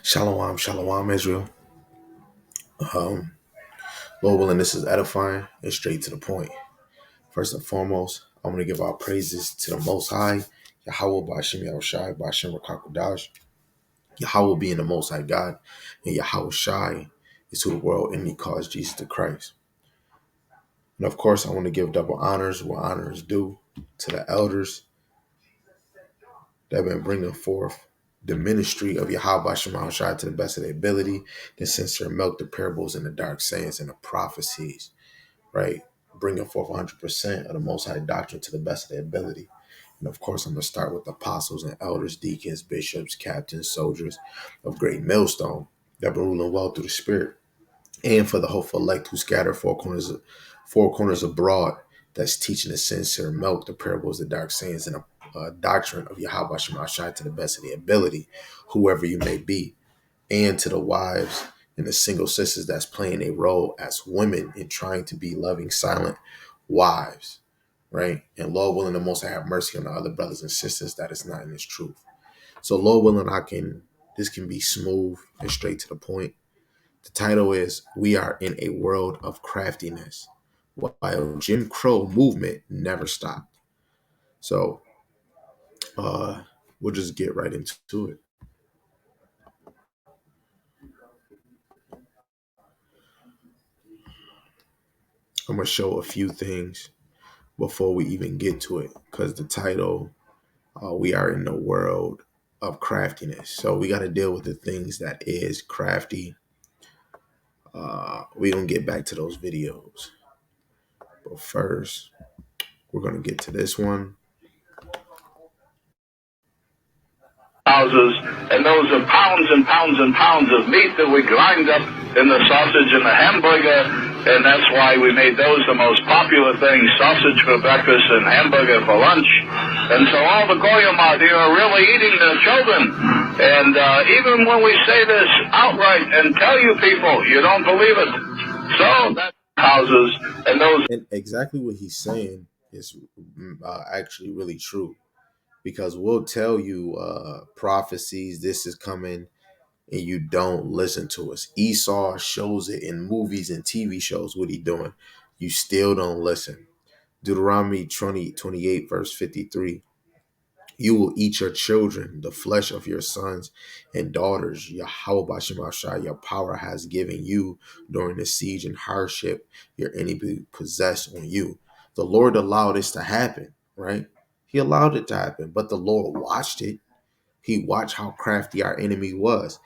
Shalom, shalom, Israel. Lord willing, this is edifying and straight to the point. First and foremost, I want to give our praises to the Most High, Yahweh Ba'ashem Yahushai, Ba'ashem Rakakwadash, Yahweh being the Most High God, and Yahweh Shai is who the world and he calls Jesus the Christ. And of course, I want to give double honors where honor is due to the elders that have been bringing forth the ministry of Yahweh Ba'ashem Yahushai to the best of their ability, the sincere milk, the parables, and the dark sayings and the prophecies. Right? Bringing forth 100% of the Most High doctrine to the best of their ability. And of course, I'm going to start with apostles and elders, deacons, bishops, captains, soldiers of great millstone that been ruling well through the Spirit. And for the hopeful elect who scatter four corners abroad, that's teaching the sincere milk, the parables, the dark sayings, and the doctrine of Yahweh Shai to the best of their ability, whoever you may be. And to the wives and the single sisters that's playing a role as women in trying to be loving, silent wives, right? And Lord willing, the Most High have mercy on the other brothers and sisters that is not in this truth. So Lord willing, this can be smooth and straight to the point. The title is We Are in a World of Craftiness, while Jim Crow movement never stopped. So we'll just get right into it. I'm going to show a few things before we even get to it, because the title, we are in the world of craftiness. So we got to deal with the things that is crafty. We're going to get back to those videos. But first, we're going to get to this one. Houses, and those are pounds and pounds and pounds of meat that we grind up in the sausage and the hamburger, and that's why we made those the most popular things, sausage for breakfast and hamburger for lunch. And so all the goyim out here are really eating their children. And even when we say this outright and tell you people, you don't believe it. So that's houses, and those... And exactly what he's saying is actually really true. Because we'll tell you prophecies, this is coming, and you don't listen to us. Esau shows it in movies and TV shows, what he doing. You still don't listen. Deuteronomy 28, verse 53. You will eat your children, the flesh of your sons and daughters. Yahweh Ba'ashem Shai, your power has given you during the siege and hardship your enemy possessed on you. The Lord allowed this to happen, right? He allowed it to happen, but the Lord watched it. He watched how crafty our enemy was.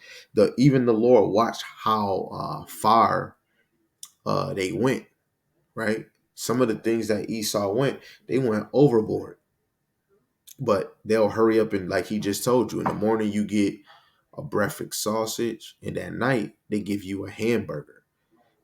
Even the Lord watched how far they went, right? Some of the things that Esau went, they went overboard. But they'll hurry up and, like he just told you, in the morning you get a breakfast sausage, and at night they give you a hamburger.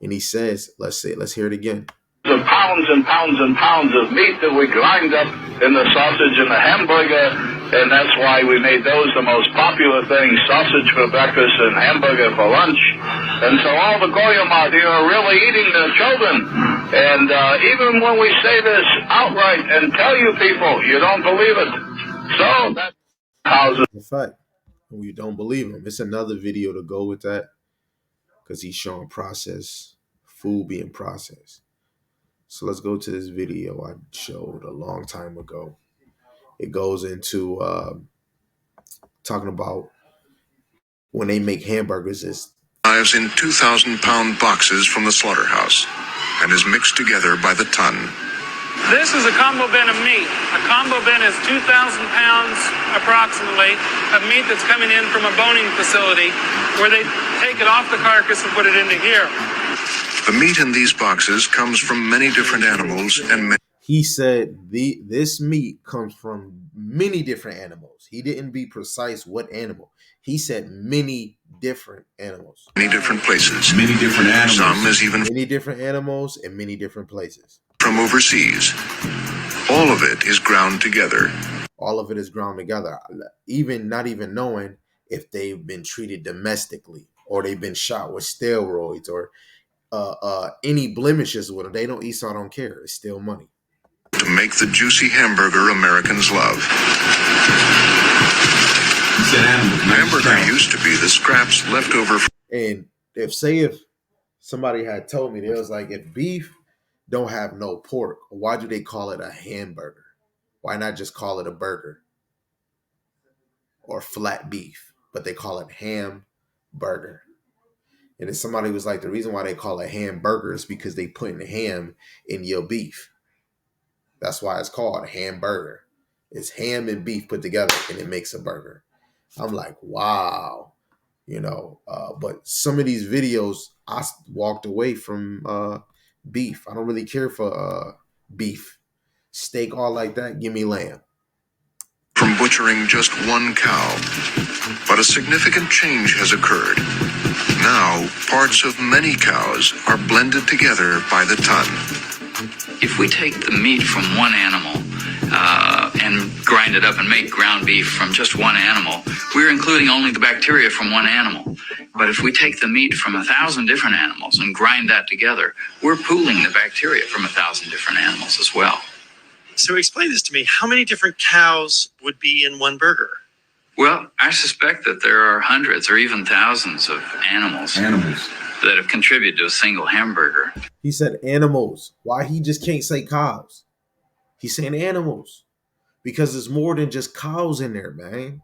And he says, let's hear it again. The pounds and pounds and pounds of meat that we grind up in the sausage and the hamburger, and that's why we made those the most popular things, sausage for breakfast and hamburger for lunch. And so all the goyim out here are really eating their children. And even when we say this outright and tell you people, you don't believe it. So that's houses. In fact, when you don't believe him, it's another video to go with that, because he's showing food being processed. So let's go to this video I showed a long time ago. It goes into talking about when they make hamburgers. Arrives in 2,000-pound boxes from the slaughterhouse and is mixed together by the ton. This is a combo bin of meat. A combo bin is 2,000 pounds approximately of meat that's coming in from a boning facility where they take it off the carcass and put it into here. The meat in these boxes comes from many different animals and he said this meat comes from many different animals. He didn't be precise what animal. He said many different animals. Many different places. Many different animals. Some is even many different animals in many different places. From overseas. All of it is ground together. All of it is ground together. Not even knowing if they've been treated domestically or they've been shot with steroids or any blemishes with them. Esau don't care. It's still money. To make the juicy hamburger Americans love. He said animals. Hamburger used to be the scraps left over from And if somebody had told me, they was like, if beef don't have no pork, why do they call it a hamburger? Why not just call it a burger or flat beef? But they call it ham burger. And if somebody was like, the reason why they call it hamburger is because they putting ham in your beef. That's why it's called hamburger. It's ham and beef put together and it makes a burger. I'm like, wow. But some of these videos, I walked away from beef. I don't really care for beef. Steak, all like that, give me lamb. butchering just one cow. But a significant change has occurred. Now, parts of many cows are blended together by the ton. If we take the meat from one animal and grind it up and make ground beef from just one animal, we're including only the bacteria from one animal. But if we take the meat from 1,000 different animals and grind that together, we're pooling the bacteria from 1,000 different animals as well. So explain this to me. How many different cows would be in one burger? Well, I suspect that there are hundreds or even thousands of animals that have contributed to a single hamburger. He said animals. Why he just can't say cows? He's saying animals because there's more than just cows in there, man.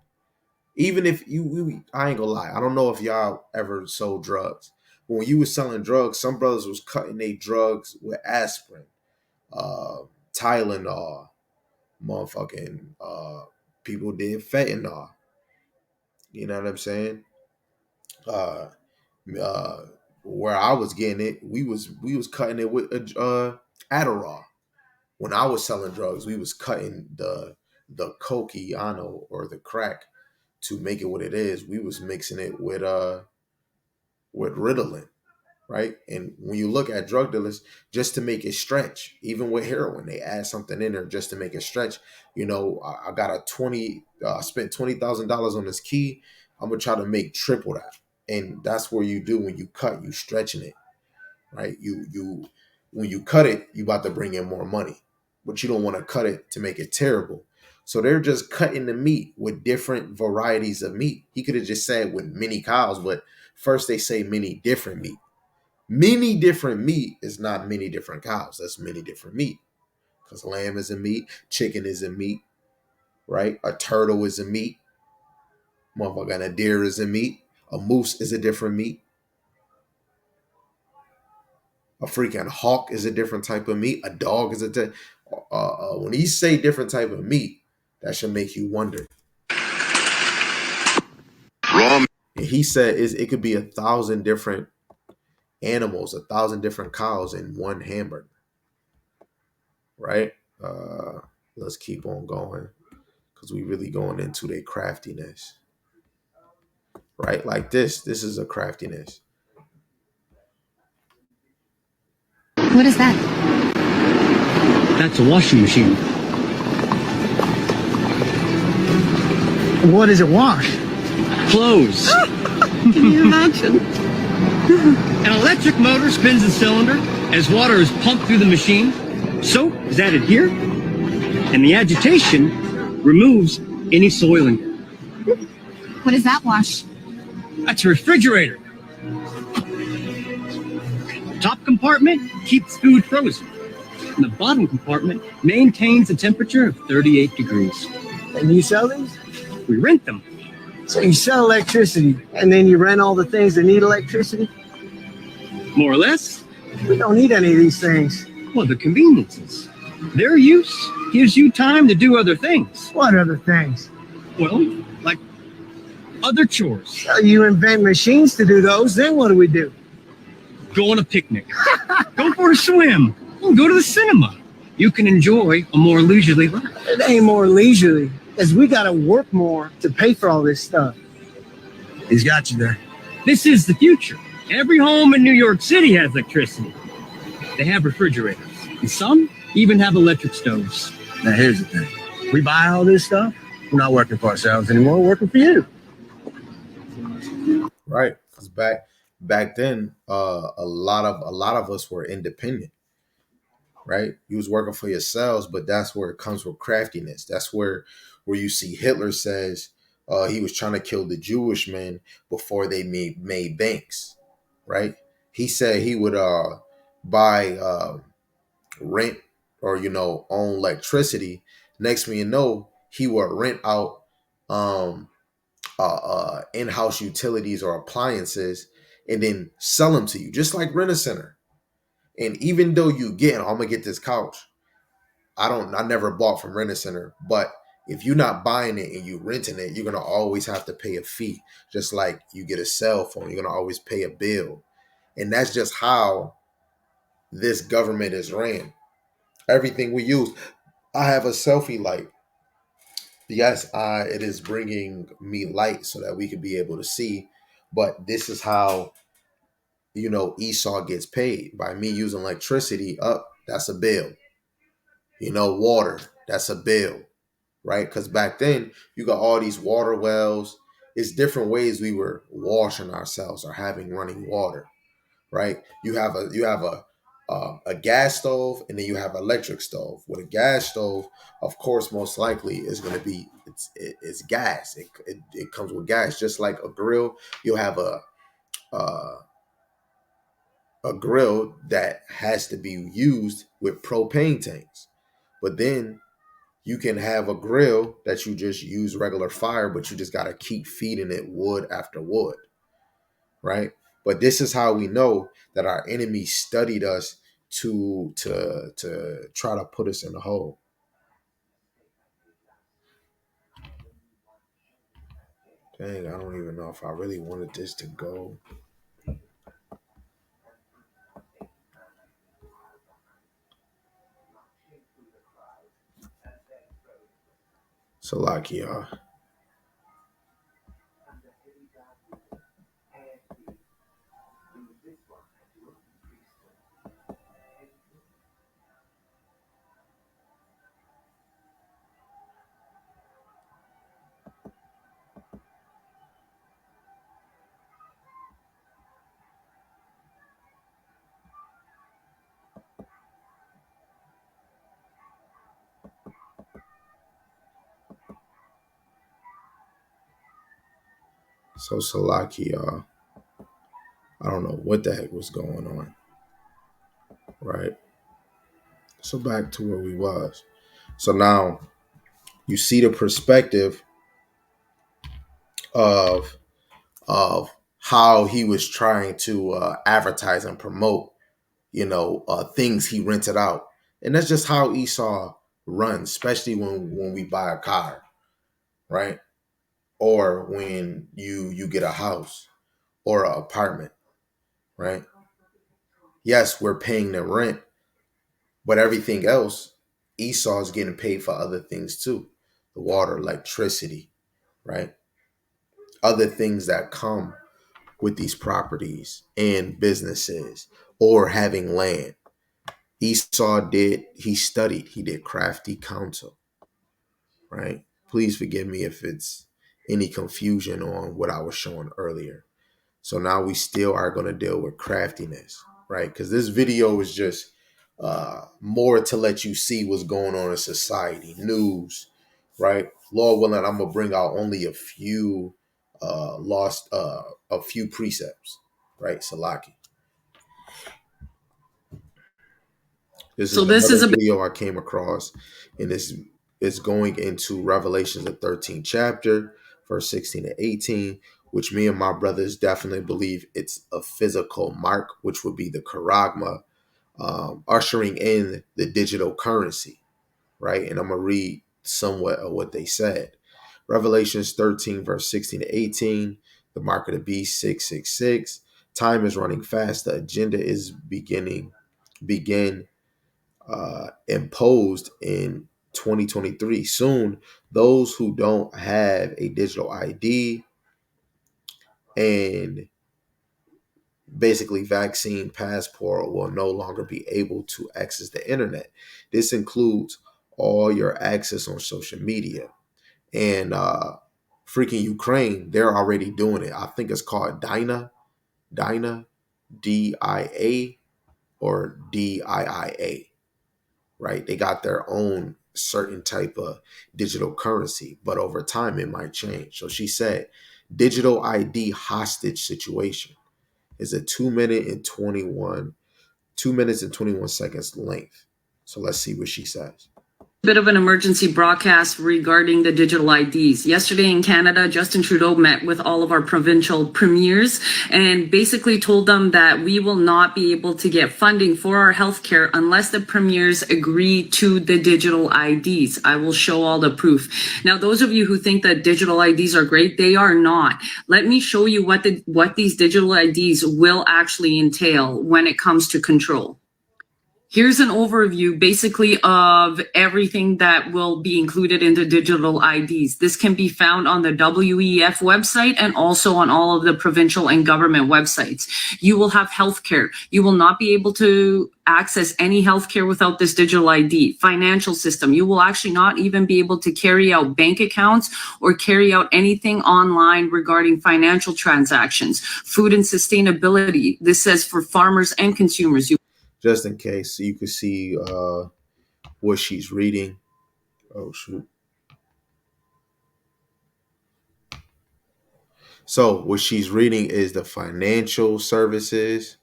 Even if I ain't gonna lie, I don't know if y'all ever sold drugs. But when you was selling drugs, some brothers was cutting their drugs with aspirin, Tylenol, motherfucking people did fentanyl. You know what I'm saying? Where I was getting it, we was cutting it with Adderall. When I was selling drugs, we was cutting the cocaine or the crack to make it what it is. We was mixing it with Ritalin, right? And when you look at drug dealers, just to make it stretch, even with heroin, they add something in there just to make it stretch. You know, I got I spent $20,000 on this key. I'm gonna try to make triple that, and that's where you do when you cut, you stretching it, right? You when you cut it, you about to bring in more money, but you don't want to cut it to make it terrible. So they're just cutting the meat with different varieties of meat. He could have just said with many cows, but first they say many different meat. Many different meat is not many different cows. That's many different meat. Because lamb is a meat, chicken is a meat, right? A turtle is a meat. Motherfucker, and a deer is a meat. A moose is a different meat. A freaking hawk is a different type of meat. A dog is when he say different type of meat, that should make you wonder. Raw. And he said it could be 1,000 different animals, 1,000 different cows in one hamburger. Right? Let's keep on going because we really going into their craftiness. Right? Like this is a craftiness. What is that? That's a washing machine. What does it wash? Clothes. Can you imagine? An electric motor spins the cylinder as water is pumped through the machine. Soap is added here, and the agitation removes any soiling. What does that wash? That's a refrigerator. Top compartment keeps food frozen, and the bottom compartment maintains a temperature of 38 degrees. And you sell these? We rent them. So you sell electricity, and then you rent all the things that need electricity? More or less. We don't need any of these things. Well, the conveniences. Their use gives you time to do other things. What other things? Well, like other chores. So you invent machines to do those, then what do we do? Go on a picnic. Go for a swim. Go to the cinema. You can enjoy a more leisurely life. It ain't more leisurely, because we got to work more to pay for all this stuff. He's got you there. This is the future. Every home in New York City has electricity. They have refrigerators, and some even have electric stoves. Now here's the thing. We buy all this stuff. We're not working for ourselves anymore. We're working for you. Right. Because back then, a lot of us were independent. Right. You was working for yourselves, but that's where it comes with craftiness. That's where you see Hitler says, He was trying to kill the Jewish men before they made banks, right? He said he would buy rent or own electricity. Next thing you know, he would rent out in-house utilities or appliances and then sell them to you, just like Rent a Center. And even though I'm gonna get this couch. I never bought from Rent a Center, but if you're not buying it and you renting it, you're gonna always have to pay a fee. Just like you get a cell phone, you're gonna always pay a bill. And that's just how this government is ran. Everything we use. I have a selfie light. Yes, it is bringing me light so that we can be able to see. But this is how Esau gets paid by me using electricity. Up, that's a bill. Water, that's a bill, right? Because back then you got all these water wells. It's different ways we were washing ourselves or having running water, right? You have a gas stove, and then you have an electric stove. With a gas stove, of course, most likely is going to be it's gas. It comes with gas, just like a grill. You'll have uh, a grill that has to be used with propane tanks, but then you can have a grill that you just use regular fire, but you just got to keep feeding it wood after wood, right? But this is how we know that our enemy studied us to try to put us in the hole. Dang, I don't even know if I really wanted this to go. Salakia. So Salakia. I don't know what the heck was going on, right? So back to where we was. So now you see the perspective of how he was trying to advertise and promote, things he rented out, and that's just how Esau runs, especially when we buy a car, right? Or when you get a house or an apartment, right? Yes, we're paying the rent, but everything else, Esau's getting paid for other things too, the water, electricity, right? Other things that come with these properties and businesses or having land. He studied, he did crafty counsel, right? Please forgive me if it's any confusion on what I was showing earlier. So now we still are going to deal with craftiness, right? Because this video is just more to let you see what's going on in society, news, right? Lord willing, I'm gonna bring out only a few a few precepts, right? Salaki. This is another video I came across, and this is going into Revelations, the 13th chapter, verse 16 to 18, which me and my brothers definitely believe it's a physical mark, which would be the charagma, ushering in the digital currency, right? And I'm going to read somewhat of what they said. Revelations 13, verse 16 to 18, the mark of the beast, 666. Time is running fast. The agenda is begin imposed in 2023. Soon, those who don't have a digital ID and basically vaccine passport will no longer be able to access the internet. This includes all your access on social media. And freaking Ukraine, they're already doing it. I think it's called DIA, DIA or DIIA, right? They got their own certain type of digital currency, but over time it might change. So she said, digital ID hostage situation is a 2 minutes and 21 seconds length. So let's see what she says. Bit of an emergency broadcast regarding the digital IDs. Yesterday in Canada, Justin Trudeau met with all of our provincial premiers and basically told them that we will not be able to get funding for our healthcare unless the premiers agree to the digital IDs. I will show all the proof. Now, those of you who think that digital IDs are great, they are not. Let me show you what these digital IDs will actually entail when it comes to control. Here's an overview basically of everything that will be included in the digital IDs. This can be found on the WEF website and also on all of the provincial and government websites. You will have healthcare. You will not be able to access any healthcare without this digital ID. Financial system. You will actually not even be able to carry out bank accounts or carry out anything online regarding financial transactions. Food and sustainability. This says for farmers and consumers. Just in case, so you can see what she's reading. Oh, shoot. So what she's reading is the financial services,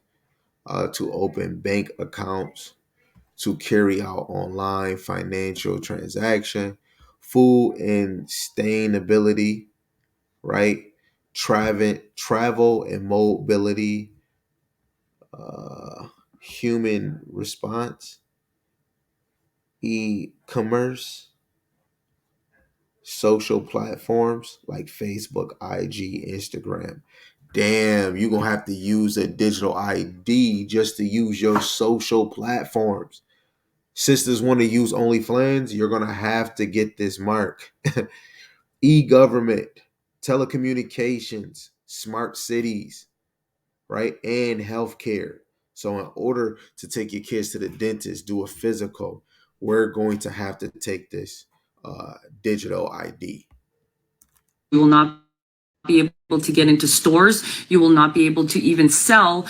to open bank accounts, to carry out online financial transaction, food and sustainability, right? Travel and mobility, human response, e-commerce, social platforms like Facebook, IG, Instagram. Damn, you're going to have to use a digital ID just to use your social platforms. Sisters want to use OnlyFans, you're going to have to get this mark. E-government, telecommunications, smart cities, right? And healthcare. So in order to take your kids to the dentist, do a physical, we're going to have to take this digital ID. You will not be able to get into stores. You will not be able to even sell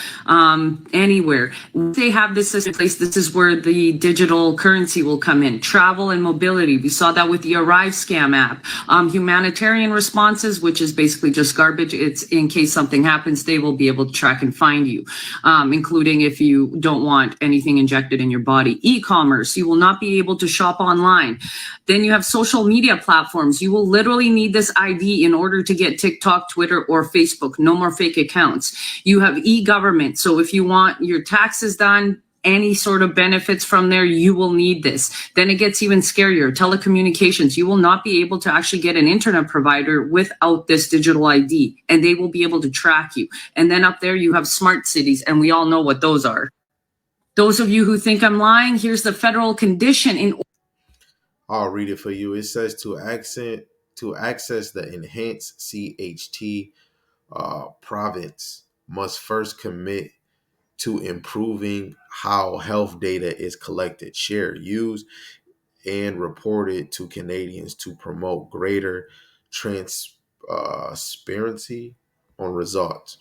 anywhere. They have this in place. This is where the digital currency will come in. Travel and mobility. We saw that with the Arrive scam app. Humanitarian responses, which is basically just garbage. It's in case something happens, they will be able to track and find you, including if you don't want anything injected in your body. E-commerce. You will not be able to shop online. Then you have social media platforms. You will literally need this ID in order to get TikTok, Twitter, or Facebook. No more fake accounts. You have e-government. So if you want your taxes done, any sort of benefits from there, you will need this. Then it gets even scarier. Telecommunications. You will not be able to actually get an internet provider without this digital ID, and they will be able to track you. And then up there, you have smart cities, and we all know what those are. Those of you who think I'm lying, here's the federal condition in. I'll read it for you. It says to access the enhanced CHT province must first commit to improving how health data is collected, shared, used, and reported to Canadians to promote greater transparency on results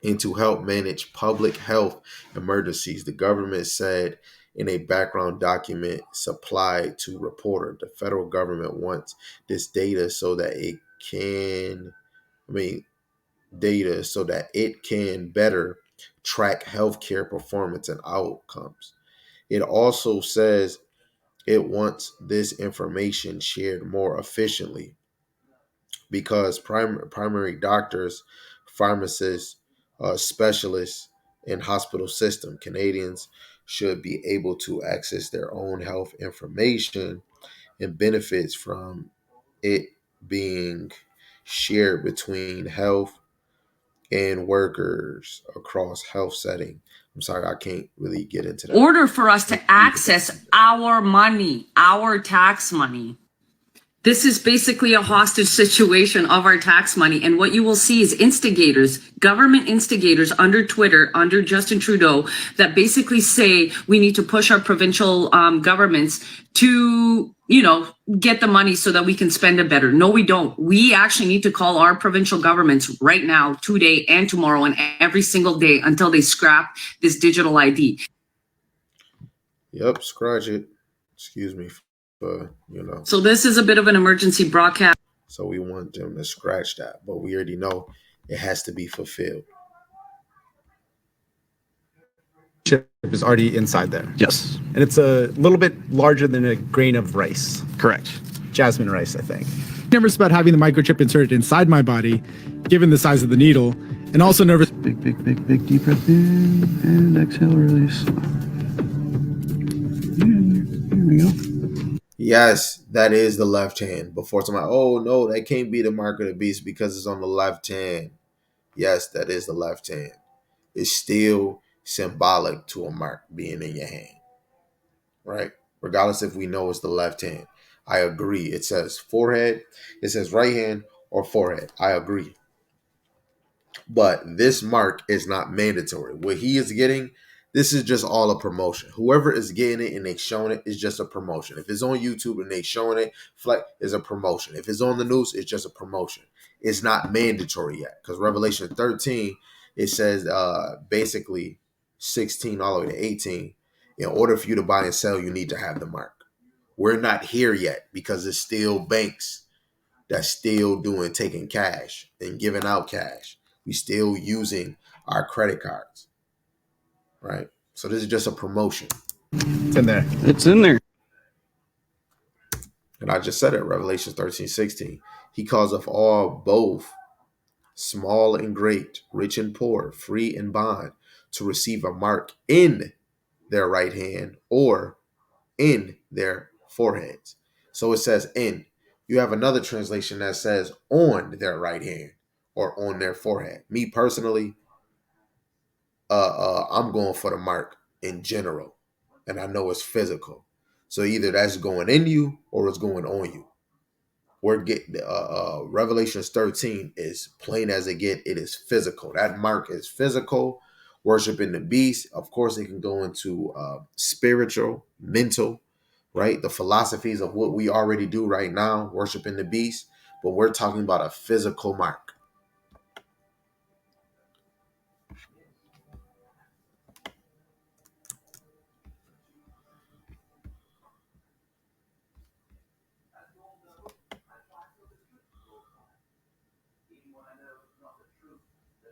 and to help manage public health emergencies, the government said in a background document supplied to reporter. The federal government wants this data so that it can better track healthcare performance and outcomes. It also says it wants this information shared more efficiently because primary doctors, pharmacists, specialists in hospital system, Canadians should be able to access their own health information and benefits from it being shared between health and workers across health setting. I'm sorry, I can't really get into that. Order for us to access our money, our tax money. This is basically a hostage situation of our tax money. And what you will see is instigators, government instigators under Twitter, under Justin Trudeau, that basically say we need to push our provincial governments to, get the money so that we can spend it better. No, we don't. We actually need to call our provincial governments right now, today and tomorrow and every single day until they scrap this digital ID. Yep, scratch it. Excuse me So this is a bit of an emergency broadcast. So we want them to scratch that, but we already know it has to be fulfilled. Chip is already inside there. Yes. And it's a little bit larger than a grain of rice. Correct. Jasmine rice, I think. Nervous about having the microchip inserted inside my body, given the size of the needle, and also nervous. Big deep breath in and exhale, release. Here we go. Yes, that is the left hand. Before somebody, oh no, that can't be the mark of the beast because it's on the left hand. Yes, that is the left hand. It's still symbolic to a mark being in your hand, right? Regardless if we know it's the left hand. I agree. It says forehead, it says right hand or forehead. I agree. But this mark is not mandatory. What he is getting, this is just all a promotion. Whoever is getting it and they showing it is just a promotion. If it's on YouTube and they showing it, flat is a promotion. If it's on the news, it's just a promotion. It's not mandatory yet. Because Revelation 13, it says basically 16 all the way to 18. In order for you to buy and sell, you need to have the mark. We're not here yet because it's still banks that's still taking cash and giving out cash. We still using our credit cards, right? So this is just a promotion. It's in there. It's in there. And I just said it, Revelation 13:16. He calls of all, both small and great, rich and poor, free and bond, to receive a mark in their right hand or in their foreheads. So it says in. You have another translation that says on their right hand or on their forehead. Me personally, I'm going for the mark in general, and I know it's physical. So either that's going in you or it's going on you. We're getting Revelations 13 is plain as it get. It is physical. That mark is physical. Worshiping the beast. Of course, it can go into spiritual, mental, right? The philosophies of what we already do right now, worshiping the beast. But we're talking about a physical mark.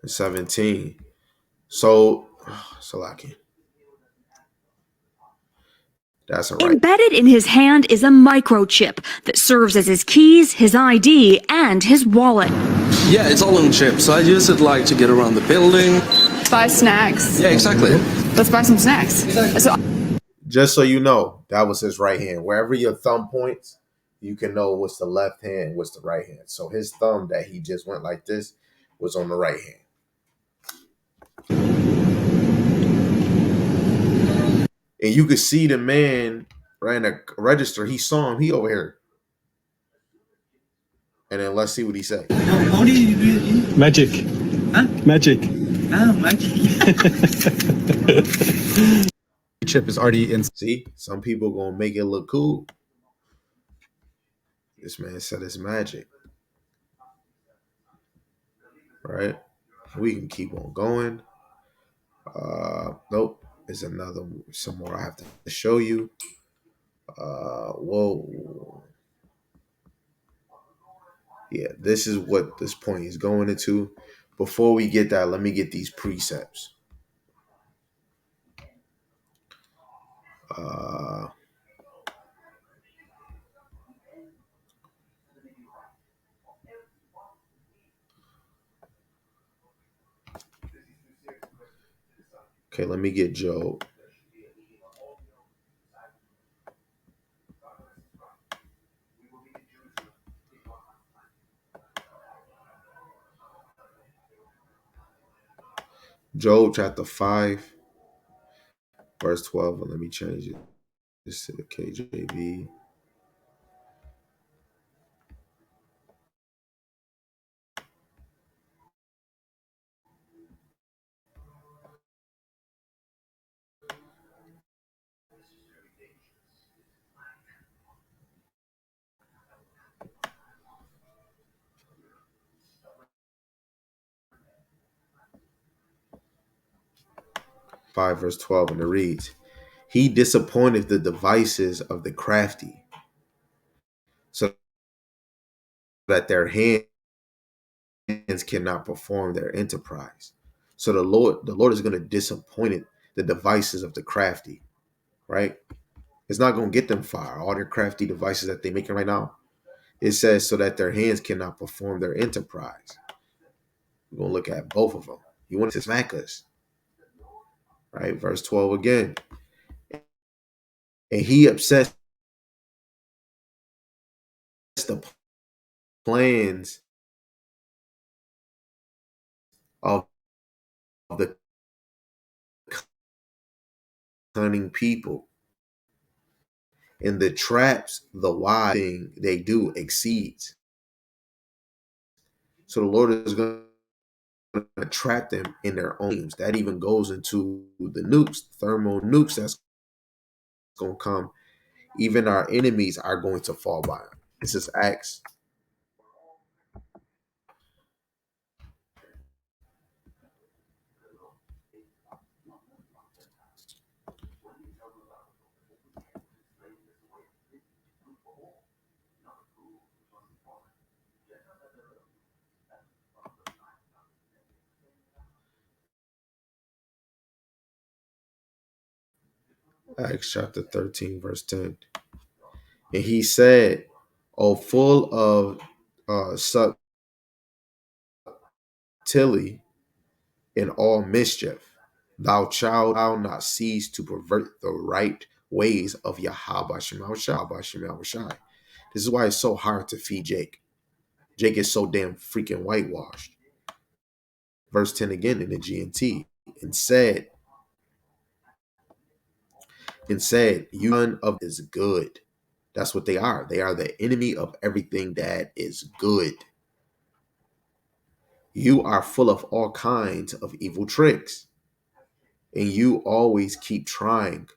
And 17. So, Salaki. That's all right. Embedded in his hand is a microchip that serves as his keys, his ID, and his wallet. Yeah, it's all on chip, so I use it like to get around the building. Buy snacks. Yeah, exactly. Let's buy some snacks. So, just so you know, that was his right hand. Wherever your thumb points, you can know what's the left hand, what's the right hand. So his thumb that he just went like this was on the right hand. And you could see the man right in the register. He saw him. He over here. And then let's see what he said. How do you do it? Magic. Huh? Magic. Oh, magic. Chip is already in. See, some people gonna make it look cool. This man said it's magic. Right? We can keep on going. Nope. There's some more I have to show you. Whoa. Yeah, this is what this point is going into. Before we get that, let me get these precepts. Okay, let me get Job. Job chapter 5, verse 12. And let me change it. This to the KJV. Verse 12, and it reads, he disappointed the devices of the crafty that their hands cannot perform their enterprise. So the Lord is going to disappoint the devices of the crafty, right? It's not going to get them far. All their crafty devices that they're making right now, it says so that their hands cannot perform their enterprise. We're going to look at both of them. You want to smack us, right? Verse 12 again. And he upsets the plans of the cunning people, and the traps the wise thing they do exceeds. So the Lord is going to trap them in their own games. That even goes into the nukes, thermal nukes that's going to come. Even our enemies are going to fall by them. This is Acts chapter 13, verse 10. And he said, "Oh, full of subtlety in all mischief, thou shalt not cease to pervert the right ways of Yahweh Shema Shai." This is why it's so hard to feed Jake. Jake is so damn freaking whitewashed. Verse 10 again in the GNT, and said, "You son of is good." That's what they are. They are the enemy of everything that is good. You are full of all kinds of evil tricks, and you always keep trying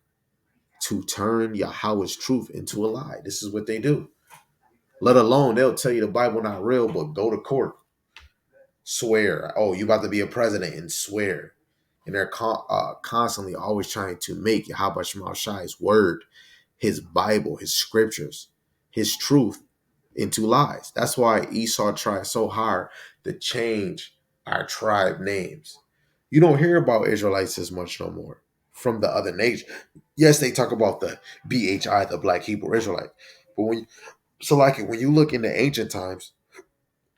to turn Yahweh's truth into a lie. This is what they do. Let alone, they'll tell you the Bible not real, but go to court. Swear. Oh, you about to be a president and swear. And they're constantly always trying to make Yahweh Shema Shai's word, his Bible, his scriptures, his truth into lies. That's why Esau tried so hard to change our tribe names. You don't hear about Israelites as much no more from the other nation. Yes, they talk about the BHI, the Black Hebrew Israelite. But when you look in the ancient times,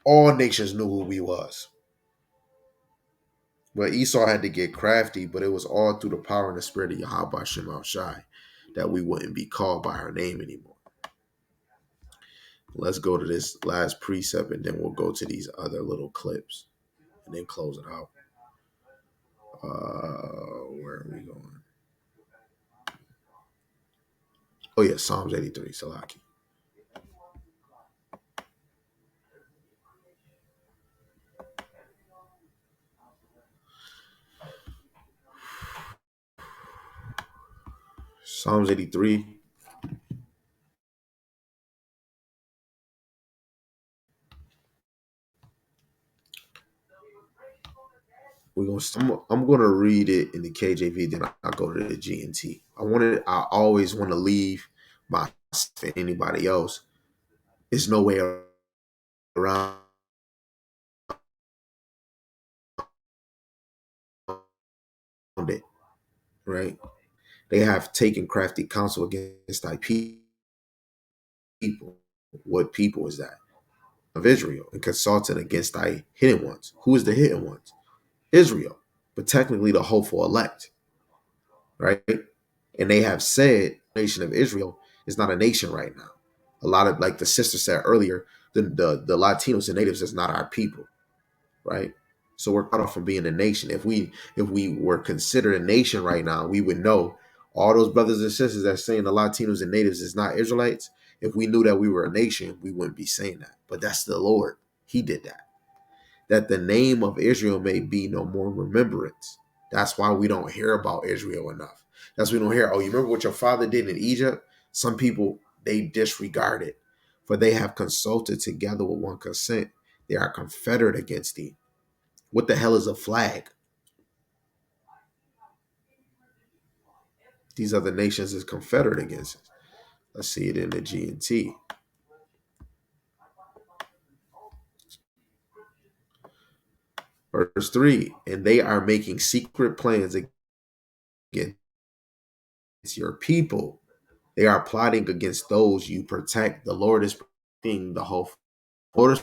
all nations knew who we was. But Esau had to get crafty, but it was all through the power and the spirit of Yahweh Shem Shai that we wouldn't be called by her name anymore. Let's go to this last precept, and then we'll go to these other little clips, and then close it out. Where are we going? Oh yeah, Psalms 83, Salaki. Psalms 83. I'm gonna read it in the KJV, then I'll go to the GNT. I always want to leave my anybody else. There's no way around it, right? They have taken crafty counsel against thy people. What people is that? Of Israel, and consulted against thy hidden ones. Who is the hidden ones? Israel, but technically the hopeful elect, right? And they have said, nation of Israel is not a nation right now. A lot of, like the sister said earlier, the Latinos and natives is not our people, right? So we're cut off from being a nation. If we were considered a nation right now, we would know all those brothers and sisters that saying the Latinos and natives is not Israelites. If we knew that we were a nation, we wouldn't be saying that. But that's the Lord. He did that. That the name of Israel may be no more remembrance. That's why we don't hear about Israel enough. That's why we don't hear, oh, you remember what your father did in Egypt? Some people, they disregard it. For they have consulted together with one consent. They are confederate against thee. What the hell is a flag? These other nations is confederate against us. Let's see it in the G and T. Verse 3, and they are making secret plans against your people. They are plotting against those you protect. The Lord is protecting the whole. Lord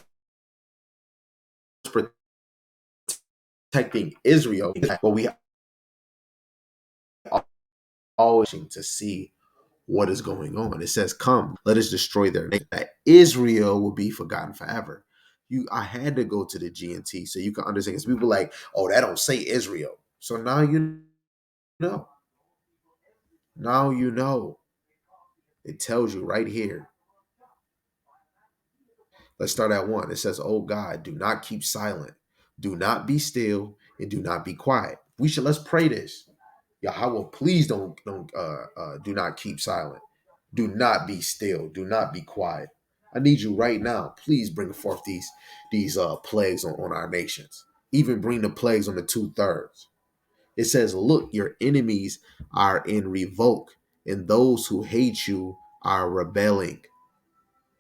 is protecting Israel. But we always to see what is going on. It says, "Come, let us destroy their nation, that Israel will be forgotten forever." I had to go to the GNT so you can understand. Because people like, oh, that don't say Israel. So now you know. Now you know. It tells you right here. Let's start at 1. It says, "Oh God, do not keep silent. Do not be still and do not be quiet." Let's pray this. Yahweh, please don't do not keep silent. Do not be still. Do not be quiet. I need you right now. Please bring forth these plagues on our nations. Even bring the plagues on the 2/3. It says, "Look, your enemies are in revolt, and those who hate you are rebelling."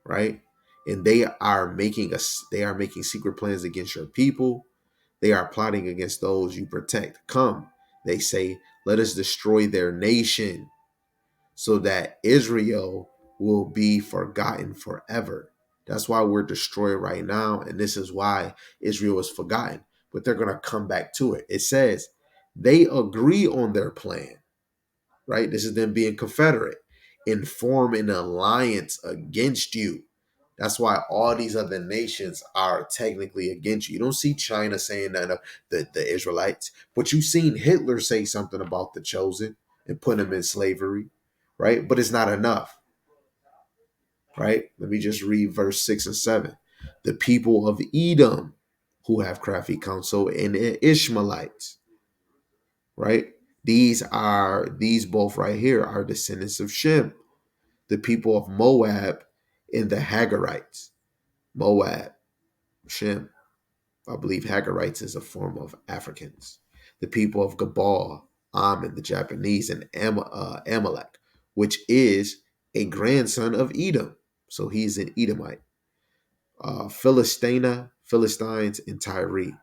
Right? And they are making secret plans against your people. They are plotting against those you protect. Come, they say, let us destroy their nation so that Israel will be forgotten forever. That's why we're destroyed right now. And this is why Israel is forgotten. But they're going to come back to it. It says they agree on their plan, right? This is them being confederate and form an alliance against you. That's why all these other nations are technically against you. You don't see China saying that of the Israelites, but you've seen Hitler say something about the chosen and put them in slavery, right? But it's not enough, right? Let me just read verse 6 and 7. The people of Edom who have crafty counsel and Ishmaelites, right? These both right here are descendants of Shem, the people of Moab and the Hagarites. Moab, Shem. I believe Hagarites is a form of Africans. The people of Gabal, Ammon, the Japanese, and Amalek, which is a grandson of Edom. So he's an Edomite. Philistines, and Tyre.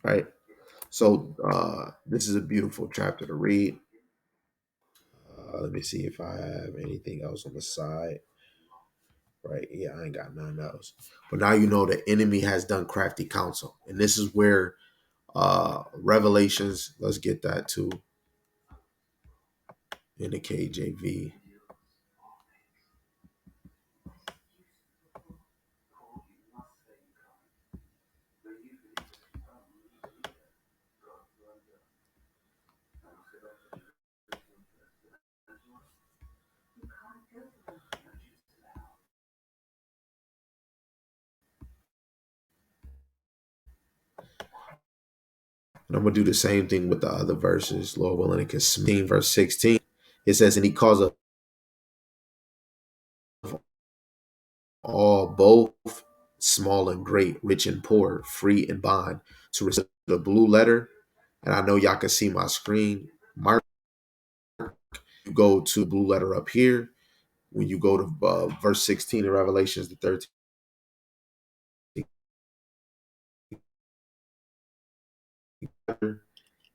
Right? So this is a beautiful chapter to read. Let me see if I have anything else on the side. Right? Yeah, I ain't got none else. But now you know the enemy has done crafty counsel. And this is where Revelations, let's get that too in the KJV. And I'm gonna do the same thing with the other verses, Lord willing, it can 16, verse 16. It says, "And he calls up all, both small and great, rich and poor, free and bond, to receive the blue letter." And I know y'all can see my screen. Mark, you go to the blue letter up here. When you go to verse 16 in Revelations, the 13th,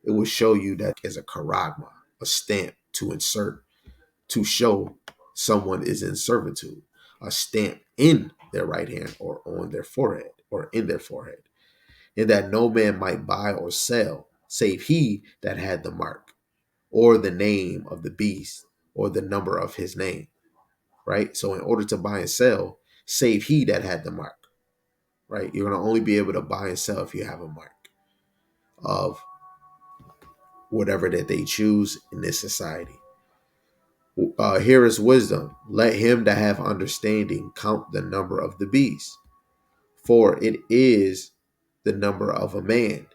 it will show you that as a charagma, a stamp to insert, to show someone is in servitude, a stamp in their right hand or on their forehead or in their forehead, and that no man might buy or sell save he that had the mark or the name of the beast or the number of his name. Right? So in order to buy and sell, save he that had the mark. Right? You're going to only be able to buy and sell if you have a mark of whatever that they choose in this society. Here is wisdom. Let him that have understanding count the number of the beast, for it is the number of a man,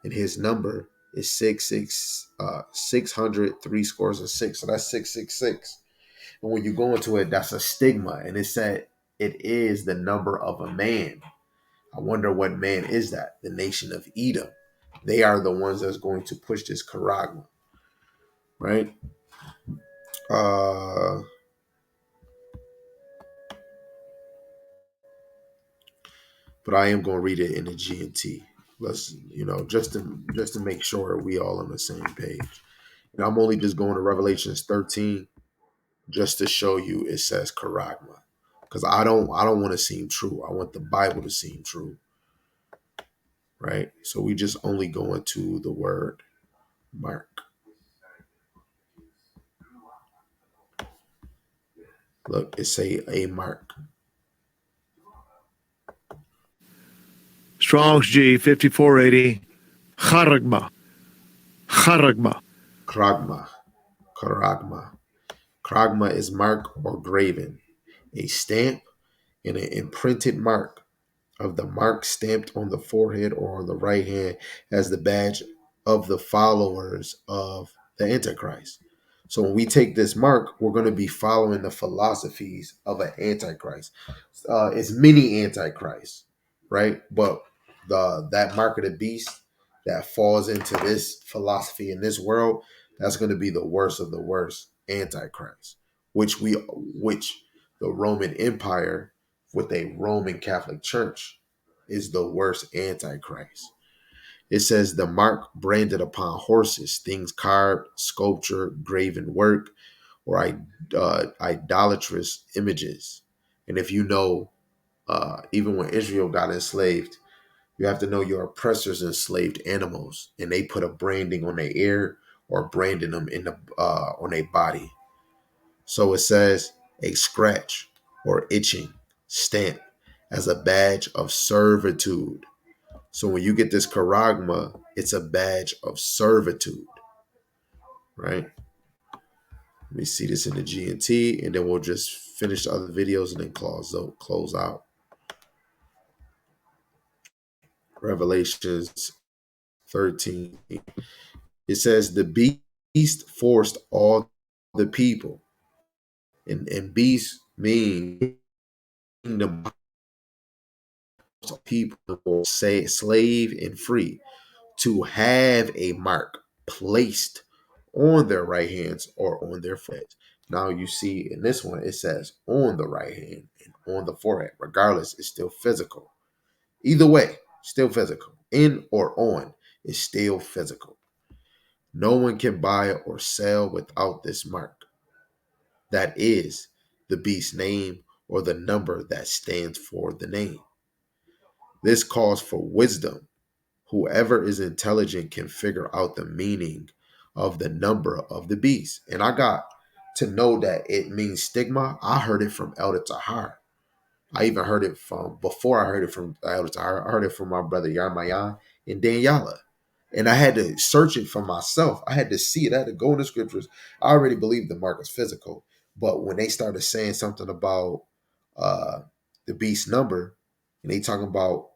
and his number is 600 three scores and six. So that's 666. And when you go into it, that's a stigma, and it said it is the number of a man. I wonder what man is that? The nation of Edom. They are the ones that's going to push this charagma, right? Uh but I am gonna read it in the G&T. Let's just to make sure we all on the same page. And I'm only just going to Revelations 13 just to show you it says charagma, because I don't want to seem true. I want the Bible to seem true, right? So we just only go into the word mark. Look, it say a mark. Strong's G 5480. Charagma. Charagma. Charagma. Charagma. Charagma is mark or graven, a stamp and an imprinted mark of the mark stamped on the forehead or on the right hand as the badge of the followers of the Antichrist. So when we take this mark, we're going to be following the philosophies of an Antichrist. It's many Antichrists, right? But that mark of the beast that falls into this philosophy in this world, that's going to be the worst of the worst Antichrist, which the Roman Empire with a Roman Catholic Church is the worst Antichrist. It says the mark branded upon horses, things carved, sculpture, graven work, or idolatrous images. And if you know, even when Israel got enslaved, you have to know your oppressors enslaved animals, and they put a branding on their ear or branding them in the on their body. So it says a scratch or itching stamp as a badge of servitude. So when you get this charagma, it's a badge of servitude, right? Let me see this in the G&T, and then we'll just finish the other videos and then close out. Revelations 13. It says the beast forced all the people, and beast mean the people, say slave and free, to have a mark placed on their right hands or on their foreheads. Now you see in this one, it says on the right hand and on the forehead. Regardless, it's still physical. Either way, still physical. In or on is still physical. No one can buy or sell without this mark. That is the beast's name or the number that stands for the name. This calls for wisdom. Whoever is intelligent can figure out the meaning of the number of the beast. And I got to know that it means stigma. I heard it from Elder Tahar. I even heard it before I heard it from Elder Tahar. I heard it from my brother Yarmayan and Daniela. And I had to search it for myself. I had to see it. I had to go in the scriptures. I already believed the mark is physical. But when they started saying something about the beast number, and they talking about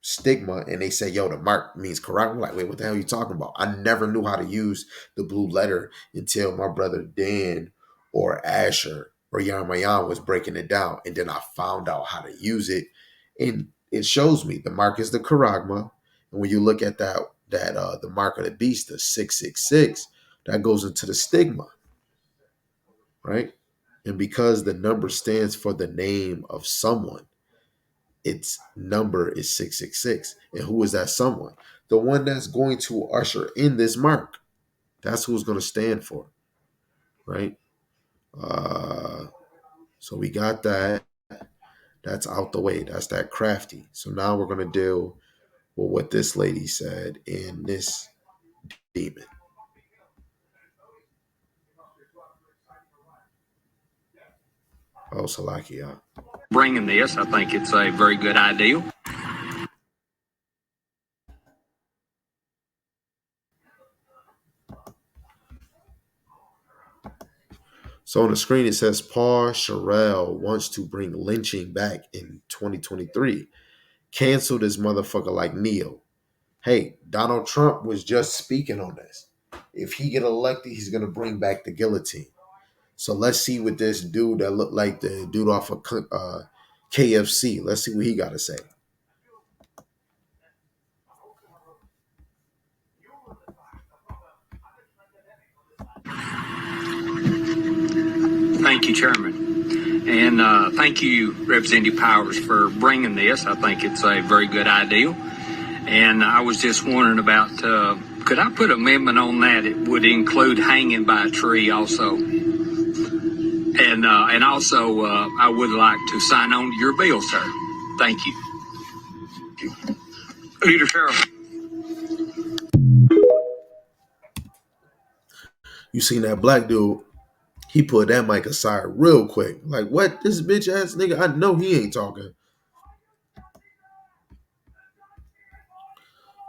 stigma, and they say, yo, the mark means correct. I'm like, wait, what the hell are you talking about? I never knew how to use the blue letter until my brother Dan or Asher or Yarmayan was breaking it down. And then I found out how to use it. And it shows me the mark is the charagma. And when you look at that the mark of the beast, the 666, that goes into the stigma, right? And because the number stands for the name of someone, its number is 666. And who is that someone? The one that's going to usher in this mark. That's who's going to stand for, right? So we got that. That's out the way. That's that crafty. So now we're going to deal with what this lady said in this demon. Oh, Salakia. Bringing this, I think it's a very good idea. So on the screen, it says Paul Sherrill wants to bring lynching back in 2023. Cancel this motherfucker like Neo. Hey, Donald Trump was just speaking on this. If he get elected, he's going to bring back the guillotine. So let's see what this dude that looked like the dude off of KFC, let's see what he got to say. Thank you, Chairman. And thank you, Representative Powers, for bringing this. I think it's a very good idea. And I was just wondering about, could I put an amendment on that? It would include hanging by a tree also. And also, I would like to sign on to your bill, sir. Thank you. Leader Sherrill. You seen that black dude? He put that mic aside real quick. Like, what? This bitch ass nigga? I know he ain't talking.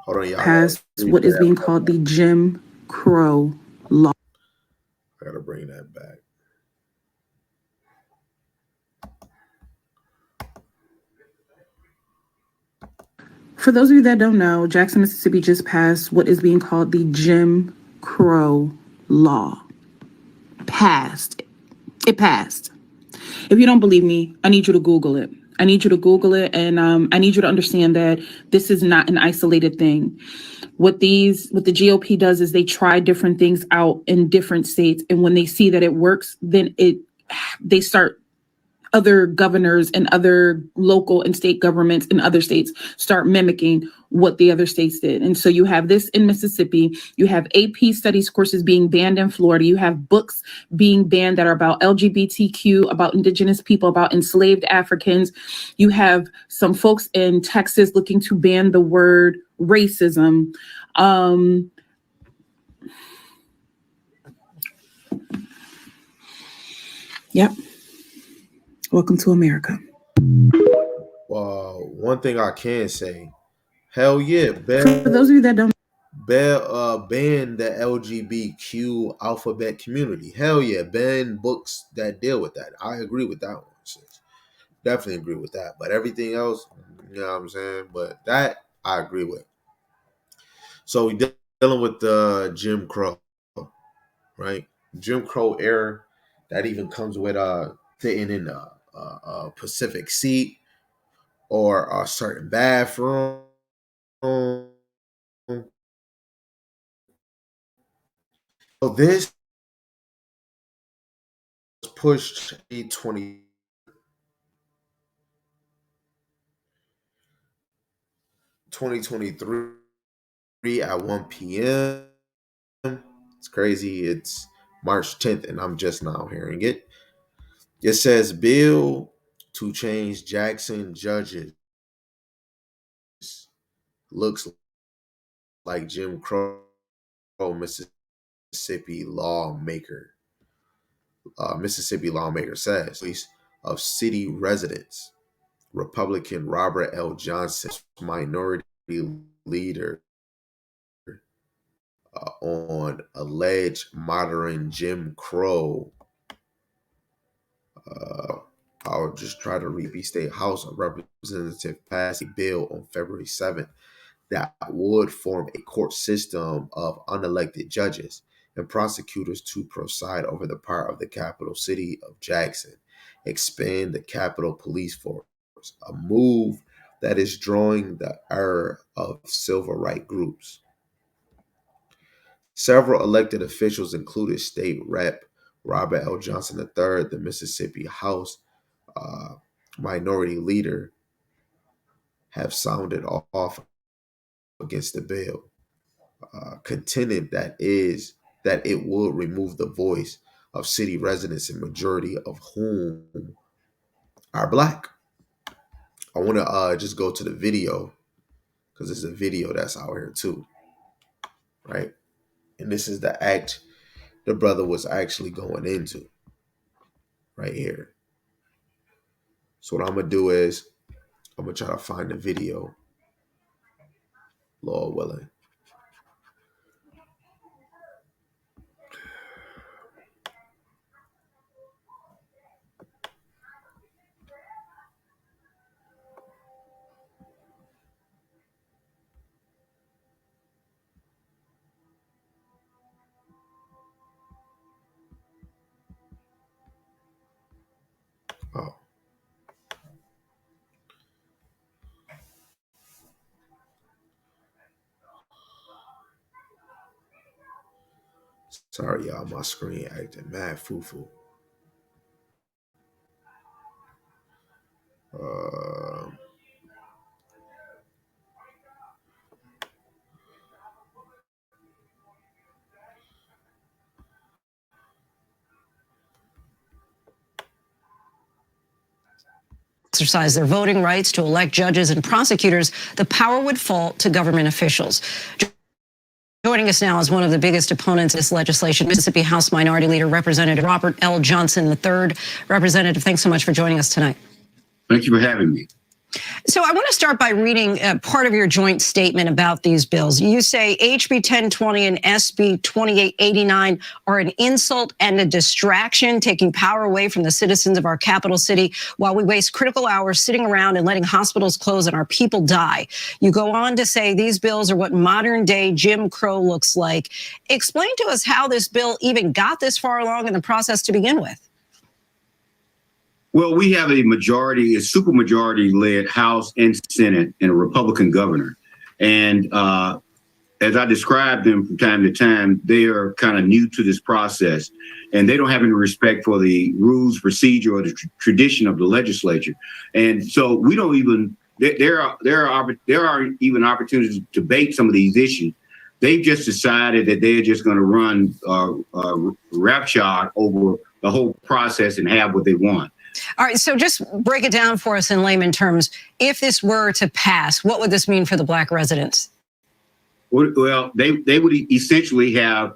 Hold on, y'all. Passed what is being called the Jim Crow law. I gotta bring that back. For those of you that don't know, Jackson, Mississippi just passed what is being called the Jim Crow law. Passed. It passed. If you don't believe me, I need you to Google it. I need you to Google it, and I need you to understand that this is not an isolated thing. What the GOP does is they try different things out in different states, and when they see that it works, then they start other governors and other local and state governments in other states start mimicking what the other states did. And so you have this in Mississippi, you have AP studies courses being banned in Florida, you have books being banned that are about LGBTQ, about indigenous people, about enslaved Africans. You have some folks in Texas looking to ban the word racism. Yep. Welcome to America. One thing I can say, hell yeah, For those of you that don't ban the LGBTQ alphabet community. Hell yeah, ban books that deal with that. I agree with that one. Sis. Definitely agree with that. But everything else, you know what I'm saying? But that I agree with. So we dealing with the Jim Crow, right? Jim Crow era that even comes with fitting in a Pacific seat or a certain bathroom. So this was pushed 2023 at 1 p.m. It's crazy. It's March 10th, and I'm just now hearing it. It says bill to change Jackson judges looks like Jim Crow, Mississippi lawmaker. Mississippi lawmaker says of city residents. Republican Robert L. Johnson, minority leader, on alleged modern Jim Crow. I'll just try to read. State House of Representatives passed a bill on February 7th that would form a court system of unelected judges and prosecutors to preside over the part of the capital city of Jackson, expand the Capitol Police Force, a move that is drawing the ire of civil rights groups. Several elected officials, including State Rep. Robert L. Johnson III, the Mississippi House minority leader, have sounded off against the bill, contending that it would remove the voice of city residents, and majority of whom are black. I want to just go to the video because there's a video that's out here too, right? And this is the act the brother was actually going into right here. So what I'm gonna do is I'm gonna try to find the video, Lord willing. Oh, sorry, y'all. My screen acting mad foo-foo. exercise their voting rights to elect judges and prosecutors, the power would fall to government officials. Joining us now is one of the biggest opponents of this legislation, Mississippi House Minority Leader Representative Robert L. Johnson III. Representative, thanks so much for joining us tonight. Thank you for having me. So I want to start by reading part of your joint statement about these bills. You say HB 1020 and SB 2889 are an insult and a distraction, taking power away from the citizens of our capital city while we waste critical hours sitting around and letting hospitals close and our people die. You go on to say these bills are what modern day Jim Crow looks like. Explain to us how this bill even got this far along in the process to begin with. Well, we have a supermajority-led House and Senate and a Republican governor. And as I described them from time to time, they are kind of new to this process. And they don't have any respect for the rules, procedure, or the tradition of the legislature. And so we don't even, there are even opportunities to debate some of these issues. They've just decided that they're just going to run roughshod over the whole process and have what they want. All right, so just break it down for us in layman terms. If this were to pass, what would this mean for the Black residents? Well, they would essentially have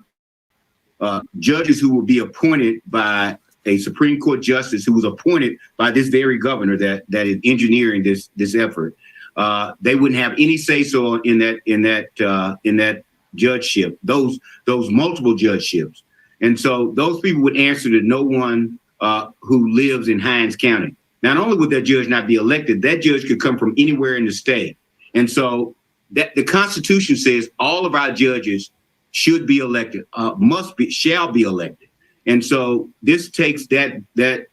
judges who would be appointed by a Supreme Court justice who was appointed by this very governor that is engineering this effort. They wouldn't have any say-so in that judgeship, those multiple judgeships. And so those people would answer to no one who lives in Hinds County. Not only would that judge not be elected, that judge could come from anywhere in the state. And so that the Constitution says all of our judges should be elected, shall be elected. And so this takes that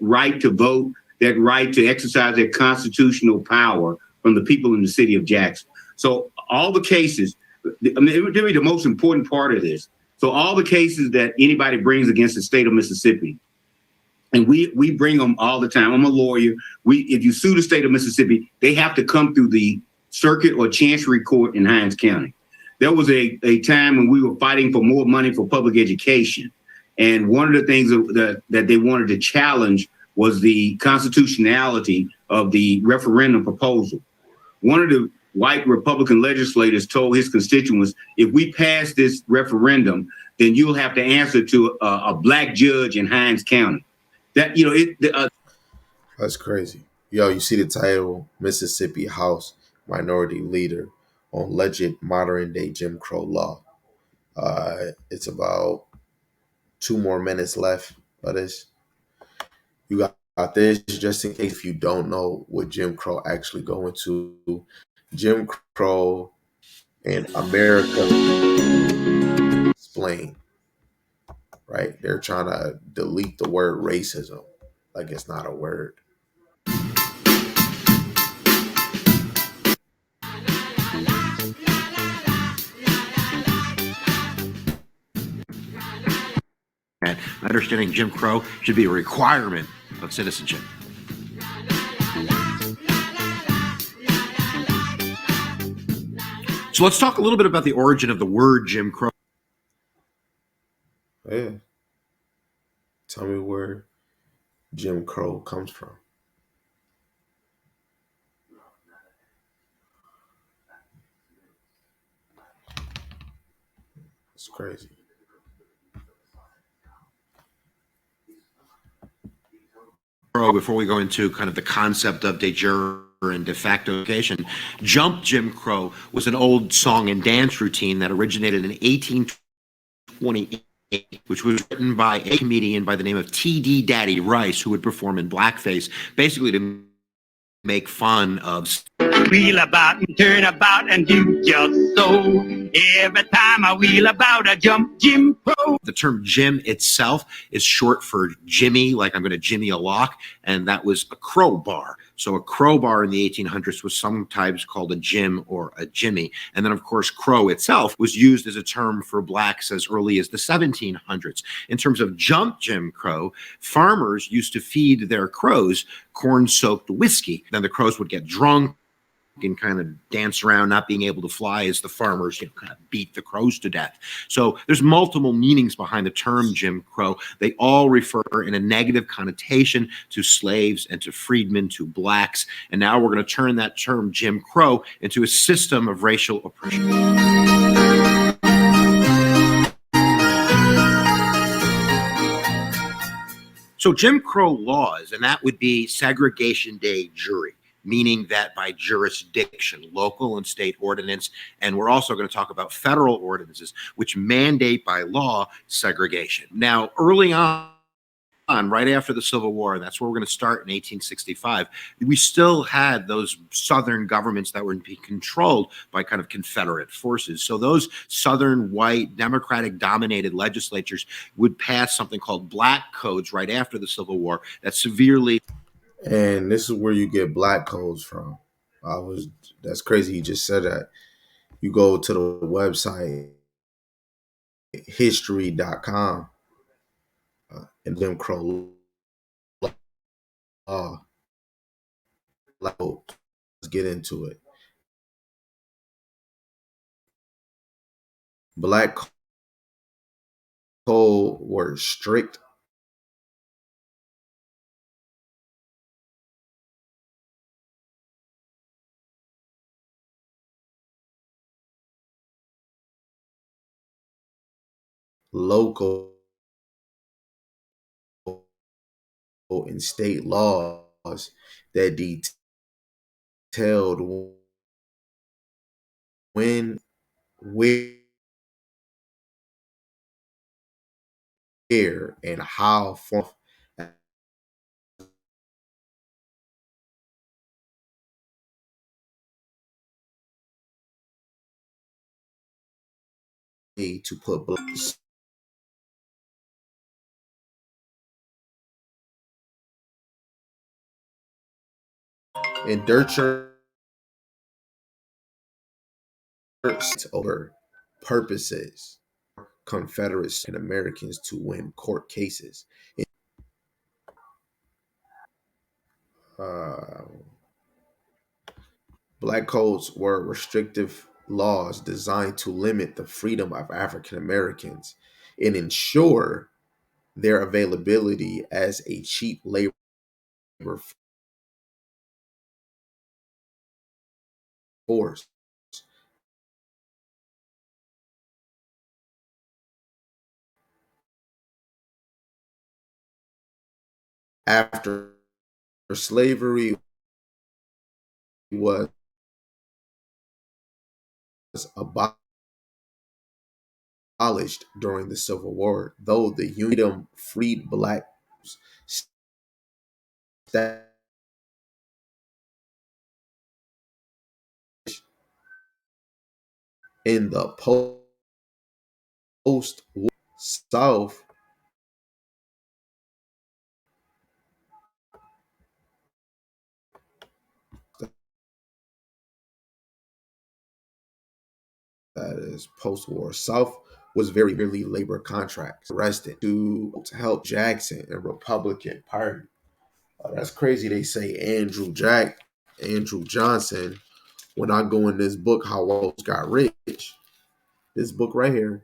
right to vote, that right to exercise their constitutional power from the people in the city of Jackson. So all the cases, I mean, it would be the most important part of this. So all the cases that anybody brings against the state of Mississippi, and we bring them all the time. I'm a lawyer. If you sue the state of Mississippi, they have to come through the circuit or chancery court in Hinds County. There was a time when we were fighting for more money for public education. And one of the things that they wanted to challenge was the constitutionality of the referendum proposal. One of the white Republican legislators told his constituents, if we pass this referendum, then you'll have to answer to a black judge in Hinds County. That, That's crazy. Yo, you see the title, Mississippi House Minority Leader on Alleged Modern Day Jim Crow Law. It's about 2 more minutes left of this. You got this, just in case if you don't know what Jim Crow actually go into. Jim Crow in America explain. Right? They're trying to delete the word racism like it's not a word. Understanding Jim Crow should be a requirement of citizenship. So let's talk a little bit about the origin of the word Jim Crow. Yeah. Tell me where Jim Crow comes from. It's crazy. Before we go into kind of the concept of de jure and de facto education, Jump Jim Crow was an old song and dance routine that originated in 1828, which was written by a comedian by the name of T.D. Daddy Rice, who would perform in blackface, basically to make fun of wheel about and turn about and do just so. Every time I wheel about, I jump Jim Crow. The term Jim itself is short for Jimmy, like I'm going to Jimmy a lock, and that was a crowbar. So a crowbar in the 1800s was sometimes called a Jim or a Jimmy. And then, of course, crow itself was used as a term for blacks as early as the 1700s. In terms of Jump Jim Crow, farmers used to feed their crows corn-soaked whiskey. Then the crows would get drunk and kind of dance around not being able to fly as the farmers kind of beat the crows to death. So there's multiple meanings behind the term Jim Crow. They all refer in a negative connotation to slaves and to freedmen, to blacks. And now we're going to turn that term Jim Crow into a system of racial oppression. So Jim Crow laws, and that would be segregation day jury, meaning that by jurisdiction, local and state ordinance, and we're also going to talk about federal ordinances, which mandate by law segregation. Now, early on, right after the Civil War, and that's where we're going to start in 1865, we still had those Southern governments that were being controlled by kind of Confederate forces. So those Southern white Democratic dominated legislatures would pass something called black codes right after the Civil War that severely. And this is where you get black codes from. That's crazy. You just said that. You go to the website history.com and Jim Crow law. Let's get into it. Black code were strict local and state laws that detailed when, where, and how to put blacks in dirt church over purposes, Confederates and Americans to win court cases. Uh, Black codes were restrictive laws designed to limit the freedom of African Americans and ensure their availability as a cheap labor force. After slavery was abolished during the Civil War, though the Union freed blacks in the post-war South, that is post-war South, was very merely labor contracts arrested to help Jackson and Republican Party. That's crazy. They say Andrew Johnson. When I go in this book, How Walls Got Rich, this book right here,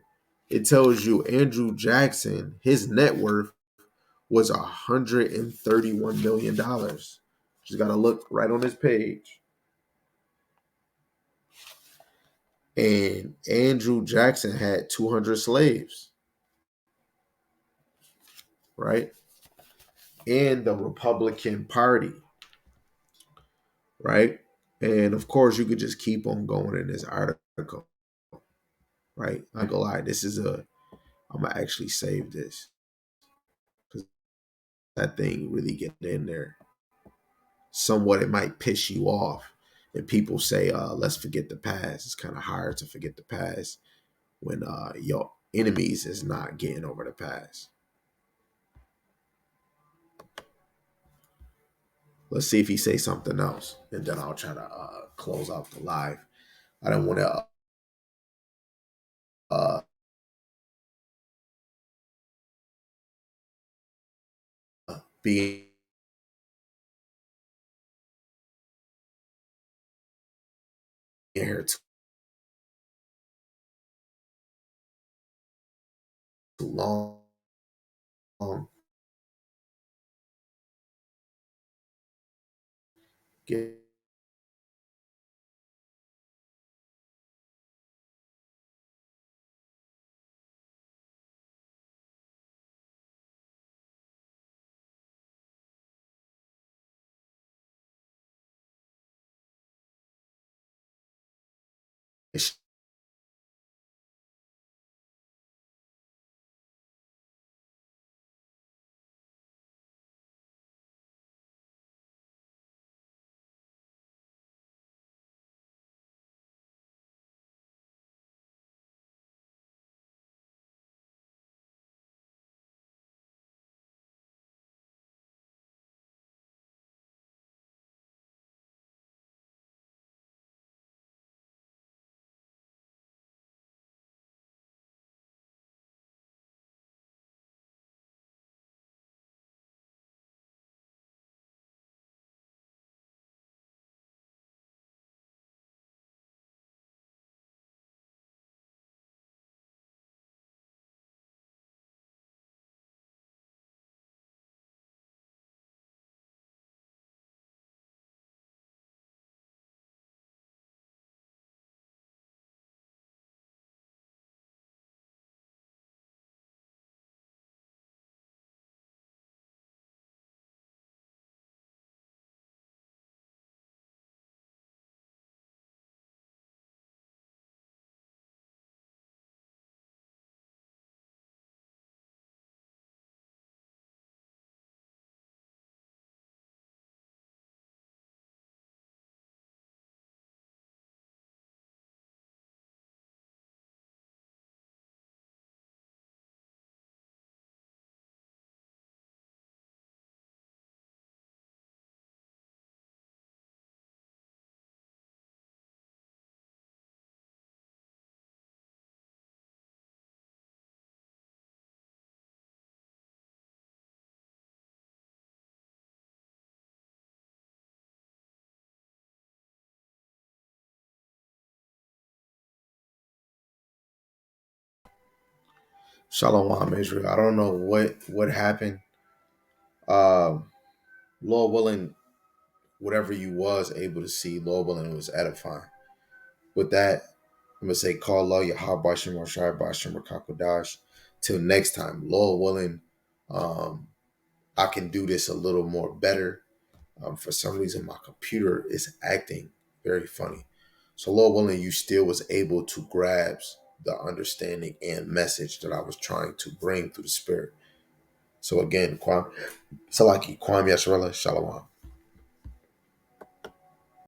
it tells you Andrew Jackson, his net worth was $131 million. Just got to look right on this page. And Andrew Jackson had 200 slaves, right? And the Republican Party, right? And of course, you could just keep on going in this article, right? I ain't gonna lie, I'm gonna actually save this because that thing really get in there. Somewhat, it might piss you off. And people say, let's forget the past. It's kind of hard to forget the past when your enemies is not getting over the past. Let's see if he say something else, and then I'll try to close out the live. I don't want to be here too long. Get Shalom, Israel. I don't know what happened. Lord willing, whatever you was able to see, Lord willing, it was edifying. With that, I'm gonna say, call law Yahweh Bashim Rashai Bashim Rakakodash. Till next time, Lord willing, I can do this a little more better. For some reason, my computer is acting very funny. So, Lord willing, you still was able to grasp the understanding and message that I was trying to bring through the Spirit. So again, Salaki, Kwam Yasharallah, Shalom.